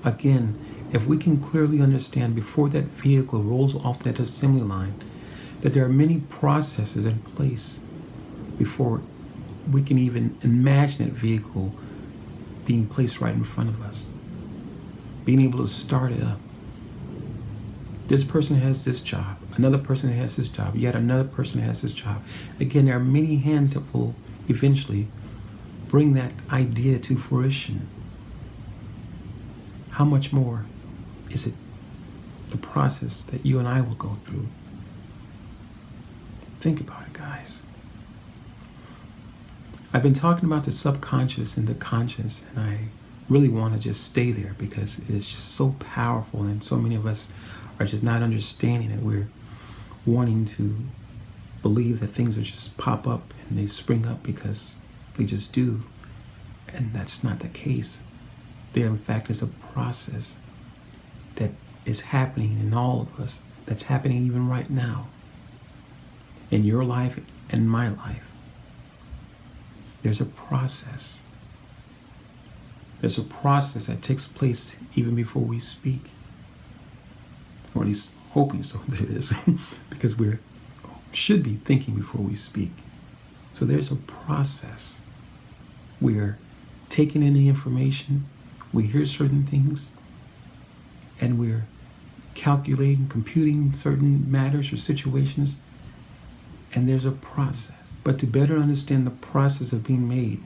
Again, if we can clearly understand before that vehicle rolls off that assembly line, that there are many processes in place before we can even imagine that vehicle being placed right in front of us, being able to start it up. This person has this job, another person has this job, yet another person has this job. Again, there are many hands that will eventually bring that idea to fruition. How much more is it the process that you and I will go through? Think about it, guys. I've been talking about the subconscious and the conscious, and I really want to just stay there because it is just so powerful, and so many of us are just not understanding it. We're wanting to believe that things will just pop up and they spring up because they just do. And that's not the case. There, in fact, is a process that is happening in all of us, that's happening even right now, in your life and my life. There's a process. There's a process that takes place even before we speak. Or at least hoping so there is, because we should be thinking before we speak. So there's a process. We're taking in the information, we hear certain things, and we're calculating, computing certain matters or situations, and there's a process. But to better understand the process of being made,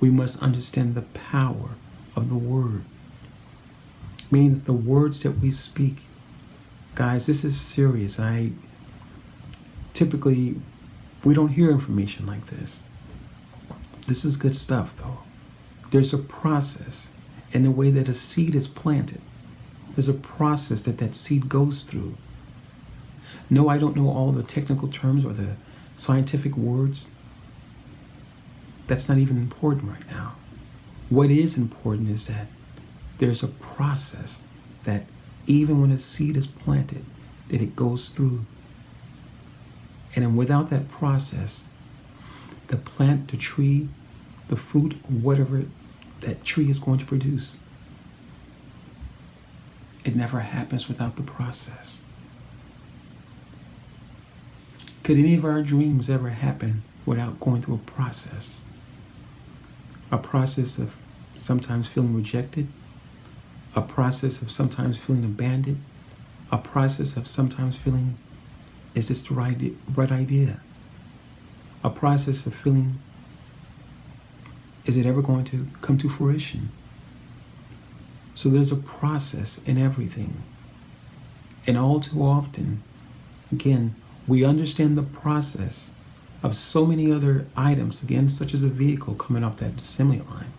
we must understand the power of the word. Meaning that the words that we speak, guys, this is serious. Typically, we don't hear information like this. This is good stuff, though. There's a process in the way that a seed is planted. There's a process that seed goes through. No, I don't know all the technical terms or the scientific words. That's not even important right now. What is important is that there's a process that even when a seed is planted, that it goes through. And then without that process, the plant, the tree, the fruit, whatever that tree is going to produce, it never happens without the process. Could any of our dreams ever happen without going through a process? A process of sometimes feeling rejected, a process of sometimes feeling abandoned, a process of sometimes feeling, is this the right idea? A process of feeling, is it ever going to come to fruition? So there's a process in everything. And all too often, again, we understand the process of so many other items, again, such as a vehicle coming off that assembly line,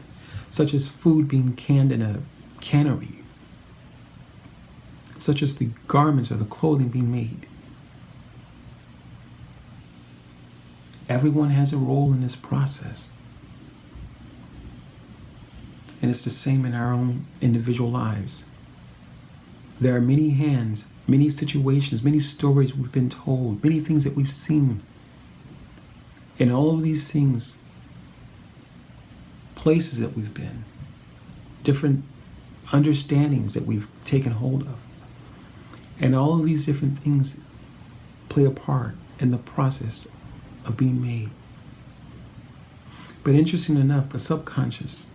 such as food being canned in a cannery, such as the garments or the clothing being made. Everyone has a role in this process. And it's the same in our own individual lives. There are many hands, many situations, many stories we've been told, many things that we've seen. And all of these things, places that we've been, different understandings that we've taken hold of. And all of these different things play a part in the process of being made. But interesting enough, the subconscious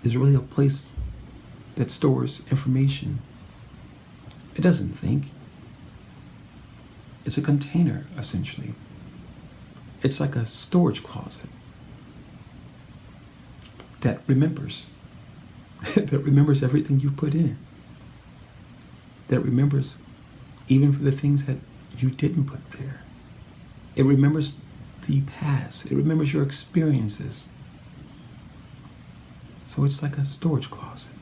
is really a place that stores information. It doesn't think. It's a container, essentially. It's like a storage closet that remembers, that remembers everything you've put in it, that remembers even for the things that you didn't put there. It remembers the past. It remembers your experiences. So it's like a storage closet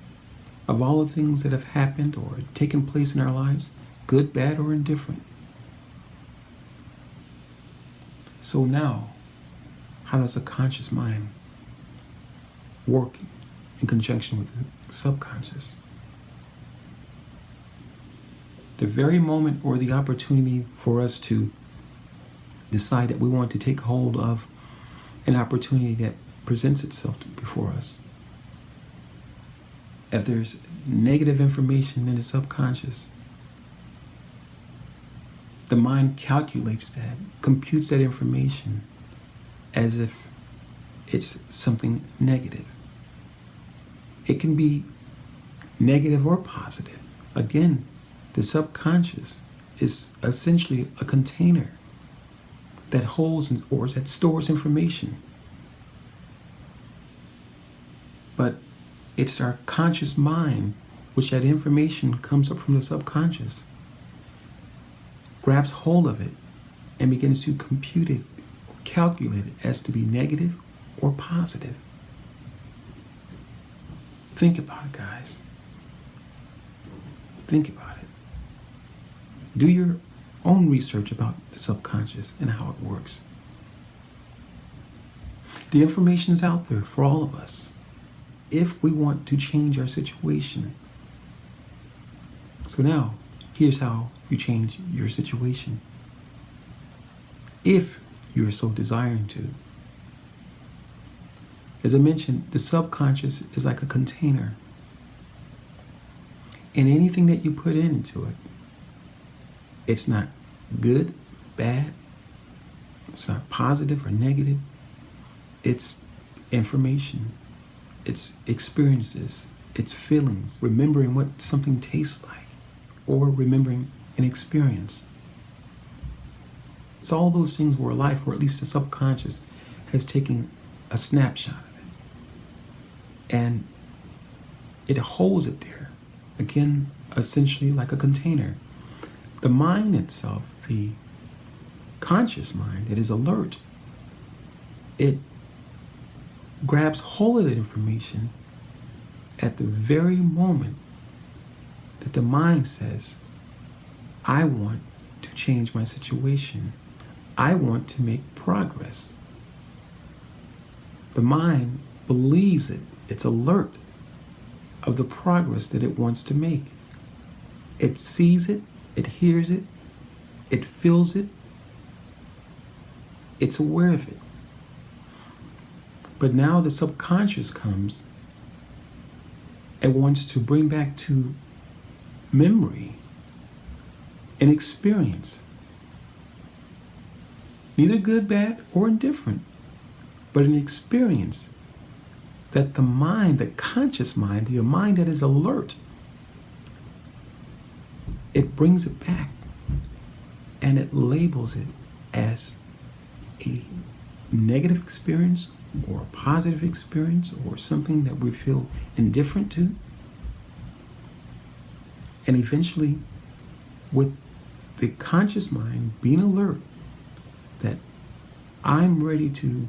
of all the things that have happened or taken place in our lives, good, bad, or indifferent. So now, how does the conscious mind work in conjunction with the subconscious? The very moment or the opportunity for us to decide that we want to take hold of an opportunity that presents itself before us, If there's negative information in the subconscious, the mind calculates that, computes that information as if it's something negative. It can be negative or positive. Again, the subconscious is essentially a container that holds or that stores information. But it's our conscious mind, which that information comes up from the subconscious, grabs hold of it and begins to compute it, calculate it as to be negative or positive. Think about it, guys. Think about it. Do your own research about the subconscious and how it works. The information is out there for all of us if we want to change our situation. So now, here's how you change your situation, if you're so desiring to. As I mentioned, the subconscious is like a container. And anything that you put into it, it's not good, bad, it's not positive or negative. It's information, it's experiences, it's feelings, remembering what something tastes like, or remembering an experience. It's all those things where life, or at least the subconscious, has taken a snapshot of it. And it holds it there. Again, essentially like a container. The mind itself, the conscious mind, it is alert. It grabs hold of that information at the very moment that the mind says, I want to change my situation. I want to make progress. The mind believes it. It's alert of the progress that it wants to make. It sees it, it hears it, it feels it, it's aware of it. But now the subconscious comes and wants to bring back to memory an experience, neither good, bad, or indifferent, but an experience that the mind, the conscious mind, the mind that is alert, it brings it back and it labels it as a negative experience or a positive experience or something that we feel indifferent to. And eventually, with the conscious mind being alert that I'm ready to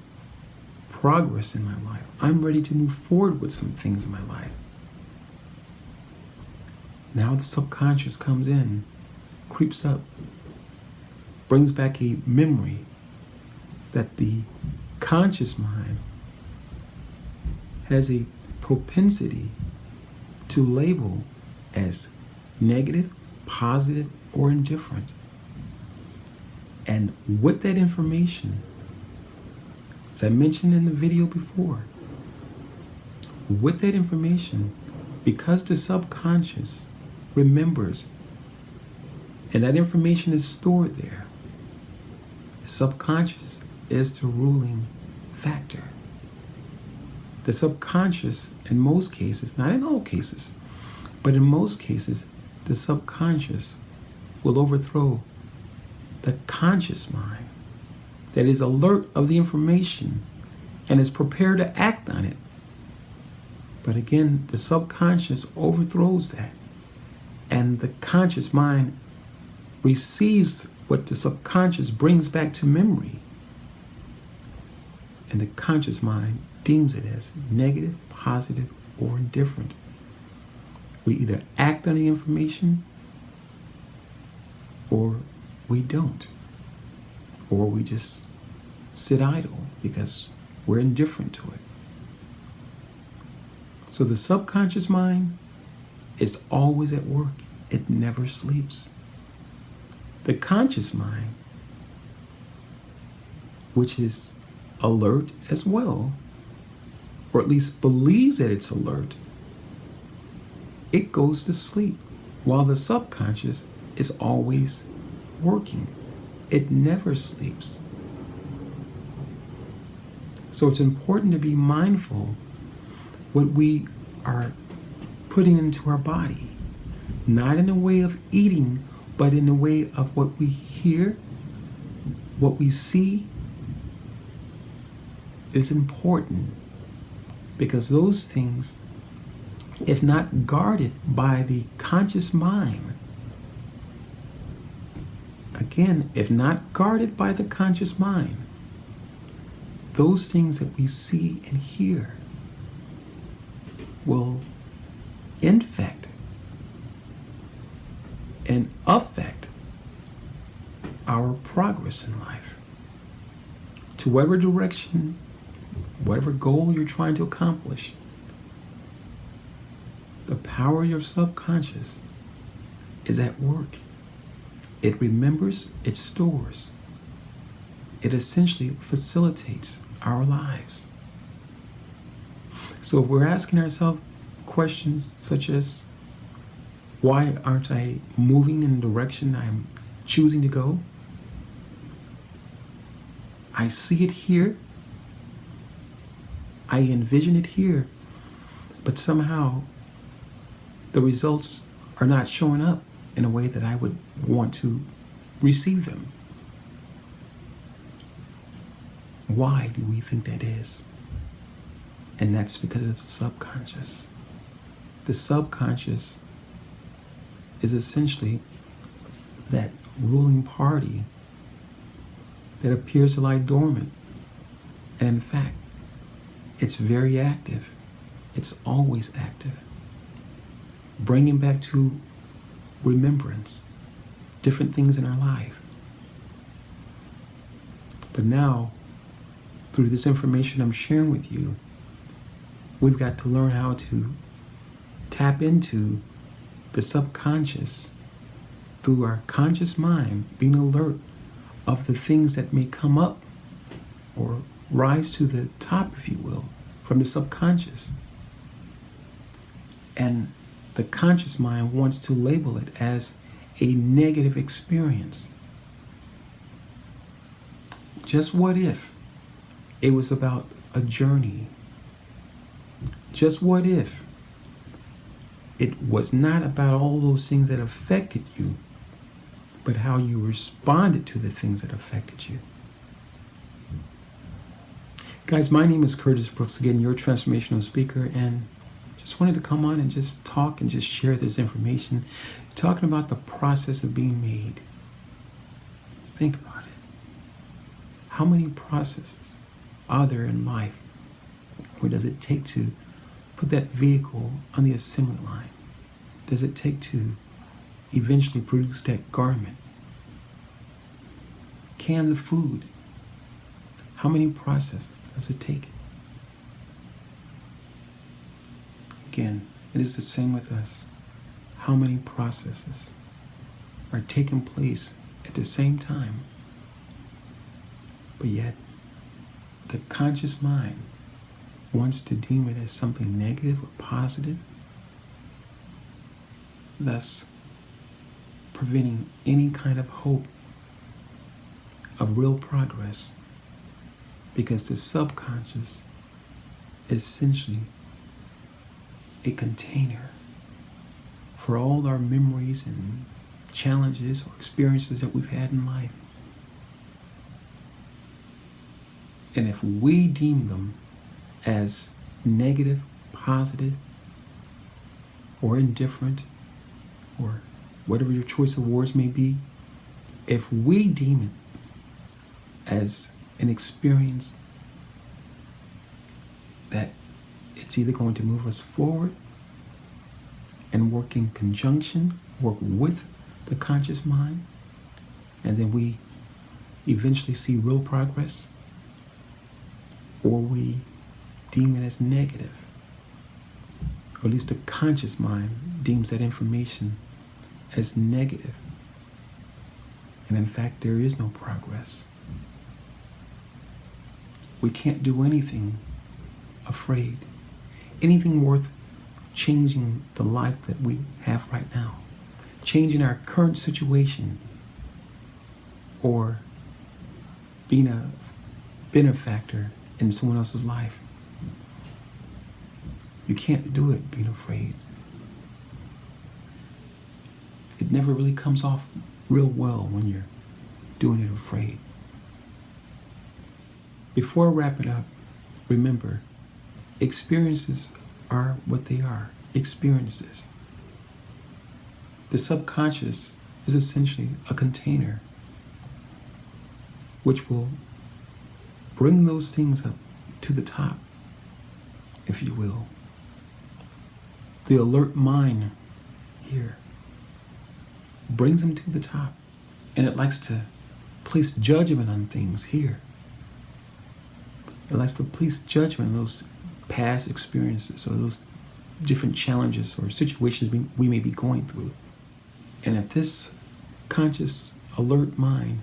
progress in my life, I'm ready to move forward with some things in my life. Now the subconscious comes in, creeps up, brings back a memory that the conscious mind has a propensity to label as negative, positive, or indifferent. And with that information, as I mentioned in the video before, with that information, because the subconscious remembers and that information is stored there, the subconscious is the ruling factor. The subconscious, in most cases, not in all cases, but in most cases, the subconscious will overthrow the conscious mind that is alert of the information and is prepared to act on it. But again, the subconscious overthrows that, and the conscious mind receives what the subconscious brings back to memory. And the conscious mind deems it as negative, positive, or indifferent. We either act on the information or we don't. Or we just sit idle because we're indifferent to it. So the subconscious mind is always at work. It never sleeps. The conscious mind, which is alert as well, or at least believes that it's alert, it goes to sleep while the subconscious is always working. It never sleeps. So it's important to be mindful what we are putting into our body, not in the way of eating, but in the way of what we hear, what we see. Is important because those things, if not guarded by the conscious mind, again, if not guarded by the conscious mind, those things that we see and hear will infect and affect our progress in life to whatever direction, whatever goal you're trying to accomplish. The power of your subconscious is at work. It remembers, it stores. It essentially facilitates our lives. So if we're asking ourselves questions such as, why aren't I moving in the direction I'm choosing to go? I see it here. I envision it here. But somehow the results are not showing up in a way that I would want to receive them. Why do we think that is? And that's because it's the subconscious. The subconscious is essentially that ruling party that appears to lie dormant. And in fact, it's very active. It's always active. Bringing back to remembrance different things in our life. But now, through this information I'm sharing with you, we've got to learn how to tap into the subconscious through our conscious mind, being alert of the things that may come up or rise to the top, if you will, from the subconscious. And the conscious mind wants to label it as a negative experience. Just what if it was about a journey? Just what if it was not about all those things that affected you, but how you responded to the things that affected you? Guys, my name is Curtis Brooks, again, your transformational speaker, and just wanted to come on and just talk and just share this information, talking about the process of being made. Think about it. How many processes are there in life? What does it take to put that vehicle on the assembly line? Does it take to eventually produce that garment? Can the food? How many processes does it take? Again, it is the same with us. How many processes are taking place at the same time? But yet, the conscious mind wants to deem it as something negative or positive, thus preventing any kind of hope of real progress, because the subconscious is essentially a container for all our memories and challenges or experiences that we've had in life. And if we deem them as negative, positive, or indifferent, or whatever your choice of words may be, if we deem it as an experience that it's either going to move us forward and work in conjunction, work with the conscious mind, and then we eventually see real progress, or we deem it as negative, or at least the conscious mind deems that information as negative, and in fact there is no progress. We can't do anything afraid, anything worth changing the life that we have right now, changing our current situation, or being a benefactor in someone else's life. You can't do it being afraid. It never really comes off real well when you're doing it afraid. Before I wrap it up, remember, experiences are what they are, experiences. The subconscious is essentially a container which will bring those things up to the top, if you will. The alert mind here brings them to the top, and it likes to place judgment on things here. It likes to place judgment on those past experiences or those different challenges or situations we may be going through. And if this conscious, alert mind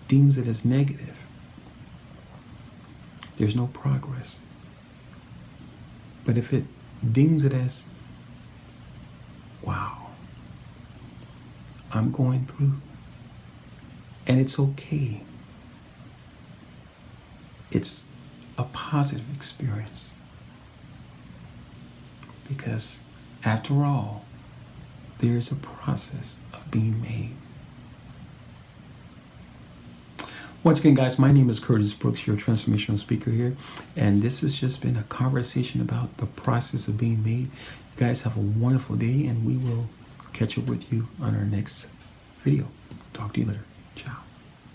deems it as negative, there's no progress. But if it deems it as, wow, I'm going through, and it's okay, it's a positive experience. Because after all, there is a process of being made. Once again, guys, my name is Curtis Brooks, your transformational speaker here, and this has just been a conversation about the process of being made. You guys have a wonderful day, and we will catch up with you on our next video. Talk to you later. Ciao.